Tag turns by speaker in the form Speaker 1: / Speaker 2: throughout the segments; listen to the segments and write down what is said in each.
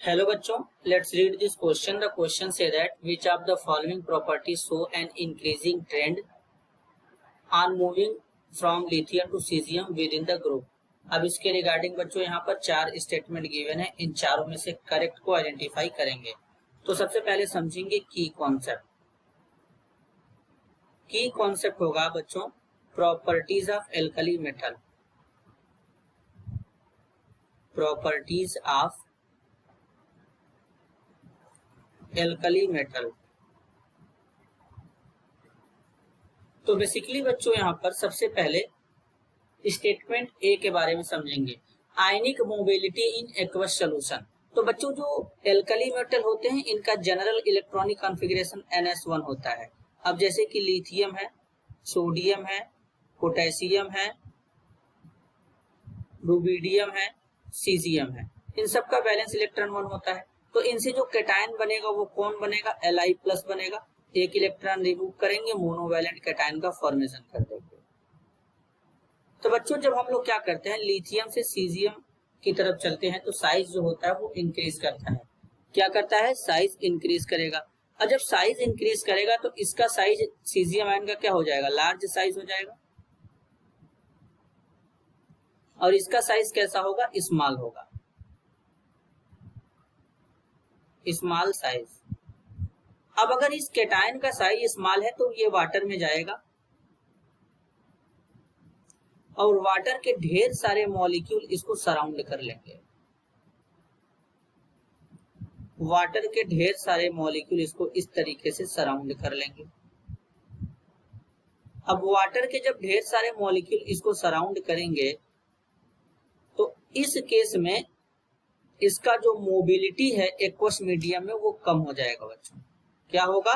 Speaker 1: Hello बच्चों, let's read this question. The question say that which of the following properties show an increasing trend on moving from lithium to cesium within the group. अब इसके regarding बच्चों यहाँ पर चार statement given है, इन चारों में से करेक्ट को आइडेंटिफाई करेंगे। तो सबसे पहले समझेंगे की कॉन्सेप्ट। की कॉन्सेप्ट होगा बच्चों properties of alkali metal. Properties of alkali metal. तो बेसिकली बच्चों यहाँ पर सबसे पहले स्टेटमेंट ए के बारे में समझेंगे, आयनिक मोबिलिटी इन एक्वस सॉल्यूशन। तो बच्चों जो एल्कली मेटल होते हैं इनका जनरल इलेक्ट्रॉनिक कॉन्फ़िगरेशन NS1 होता है। अब जैसे कि लिथियम है, सोडियम है, पोटेशियम है, रुबिडियम है, सीजियम है, इन सब का बैलेंस इलेक्ट्रॉन 1 होता है। तो इनसे जो कैटायन बनेगा वो कौन बनेगा? Li+ बनेगा। एक इलेक्ट्रॉन रिमूव करेंगे, मोनोवैलेंट कैटायन का फॉर्मेशन कर देंगे। तो बच्चों जब हम लोग क्या करते हैं, लिथियम से सीजियम की तरफ चलते हैं तो साइज जो होता है वो इंक्रीज करता है। क्या करता है? साइज इंक्रीज करेगा। और जब साइज इंक्रीज करेगा तो इसका साइज सीजियम आयन का क्या हो जाएगा? लार्ज साइज हो जाएगा। और इसका साइज कैसा होगा? स्मॉल होगा, स्मॉल साइज। अब अगर इस कैटायन का साइज स्मॉल है तो ये वाटर में जाएगा और वाटर के ढेर सारे मॉलिक्यूल इसको सराउंड कर लेंगे। वाटर के ढेर सारे मॉलिक्यूल इसको इस तरीके से सराउंड कर लेंगे। अब वाटर के जब ढेर सारे मॉलिक्यूल इसको सराउंड करेंगे तो इस केस में इसका जो मोबिलिटी है एक्वस मीडियम में वो कम हो जाएगा बच्चों। क्या होगा?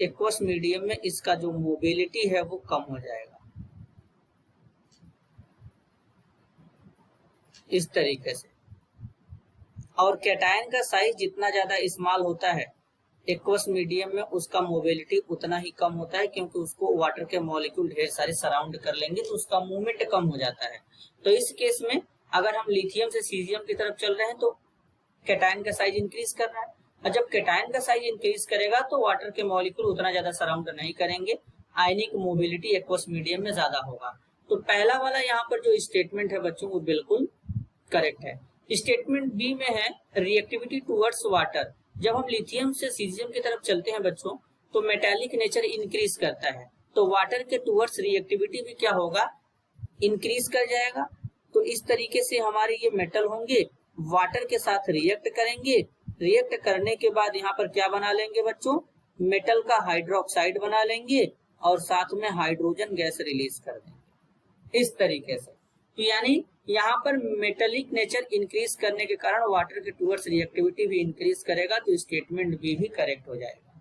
Speaker 1: एक्वस मीडियम में इसका जो मोबिलिटी है वो कम हो जाएगा इस तरीके से। और कैटायन का साइज जितना ज्यादा स्मॉल होता है एक्वस मीडियम में उसका मोबिलिटी उतना ही कम होता है, क्योंकि उसको वाटर के मॉलिक्यूल ढेर सारे सराउंड कर लेंगे तो उसका मूवमेंट कम हो जाता है। तो इस केस में अगर हम लिथियम से सीजियम की तरफ चल रहे हैं तो कैटायन का साइज इंक्रीज कर रहा है, और जब कैटायन का साइज इंक्रीज करेगा तो वाटर के मॉलिक्यूल उतना ज्यादा सराउंड नहीं करेंगे, आयनिक मोबिलिटी एक्वस मीडियम में ज्यादा होगा। तो पहला वाला यहाँ पर जो स्टेटमेंट है बच्चों वो बिल्कुल करेक्ट है। स्टेटमेंट बी में है रिएक्टिविटी टुवर्ड्स वाटर। जब हम लिथियम से सीजियम की तरफ चलते हैं बच्चों तो मेटालिक नेचर इंक्रीज करता है, तो वाटर के टुवर्ड्स रिएक्टिविटी भी क्या होगा? इंक्रीज कर जाएगा। तो इस तरीके से हमारे ये मेटल होंगे, वाटर के साथ रिएक्ट करेंगे, रिएक्ट करने के बाद यहाँ पर क्या बना लेंगे बच्चों? मेटल का हाइड्रोक्साइड बना लेंगे और साथ में हाइड्रोजन गैस रिलीज कर देंगे इस तरीके से। तो यानी यहाँ पर मेटेलिक नेचर इंक्रीज करने के कारण वाटर के टुवर्ड्स रिएक्टिविटी भी इंक्रीज करेगा, तो स्टेटमेंट बी भी करेक्ट हो जाएगा।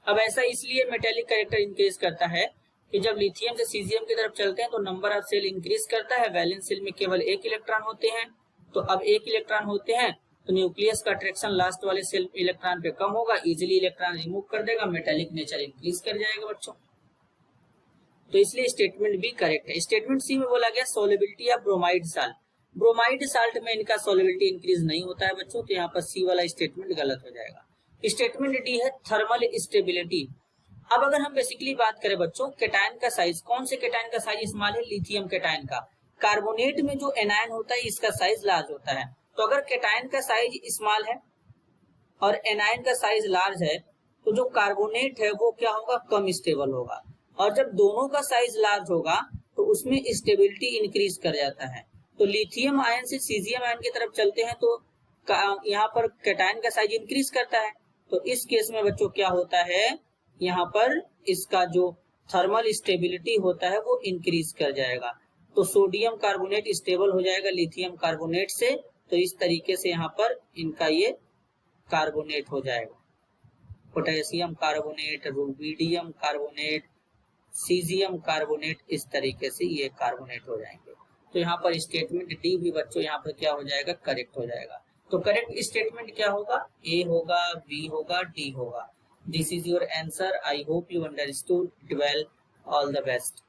Speaker 1: अब ऐसा इसलिए मेटेलिक कैरेक्टर इंक्रीज करता है कि जब लिथियम से सीजियम की तरफ चलते हैं तो नंबर ऑफ सेल इंक्रीज करता है। वैलेंस सेल में केवल एक इलेक्ट्रॉन होते हैं, तो अब एक इलेक्ट्रॉन होते हैं तो न्यूक्लियस का अट्रैक्शन लास्ट वाले सेल इलेक्ट्रॉन पे कम होगा, इजिली इलेक्ट्रॉन रिमूव कर देगा, मेटेलिक नेचर इंक्रीज कर जाएगा बच्चों। तो इसलिए स्टेटमेंट बी करेक्ट है। स्टेटमेंट सी में बोला गया solubility of bromide salt. Bromide salt में इनका सोलिबिलिटी इंक्रीज नहीं होता है बच्चों, तो यहाँ पर सी वाला स्टेटमेंट गलत हो जाएगा। स्टेटमेंट डी है थर्मल स्टेबिलिटी। अब अगर हम बेसिकली बात करें बच्चों कैटायन का साइज, कौन से कैटायन का साइज स्मॉल है? लिथियम कैटायन का। कार्बोनेट में जो एनायन होता है इसका साइज लार्ज होता है। तो अगर कैटायन का साइज स्मॉल है और एनायन का साइज लार्ज है तो जो कार्बोनेट है वो क्या होगा? कम स्टेबल होगा। और जब दोनों का साइज लार्ज होगा तो उसमें स्टेबिलिटी इंक्रीज कर जाता है। तो लिथियम आयन से सीजियम आयन की तरफ चलते हैं तो यहाँ पर कैटायन का साइज इंक्रीज करता है। तो इस केस में बच्चों क्या होता है? यहाँ पर इसका जो थर्मल स्टेबिलिटी होता है वो इंक्रीज कर जाएगा। तो सोडियम कार्बोनेट स्टेबल हो जाएगा लिथियम कार्बोनेट से, तो इस तरीके से यहाँ पर इनका ये कार्बोनेट हो जाएगा। Potassium carbonate, rubidium carbonate, caesium carbonate, इस तरीके से ये कार्बोनेट हो जाएंगे। तो यहाँ पर स्टेटमेंट डी भी बच्चों यहाँ पर क्या हो जाएगा? करेक्ट हो जाएगा। तो करेक्ट स्टेटमेंट क्या होगा? ए होगा, बी होगा, डी होगा। This is your answer. I hope you understood. Well, all the best.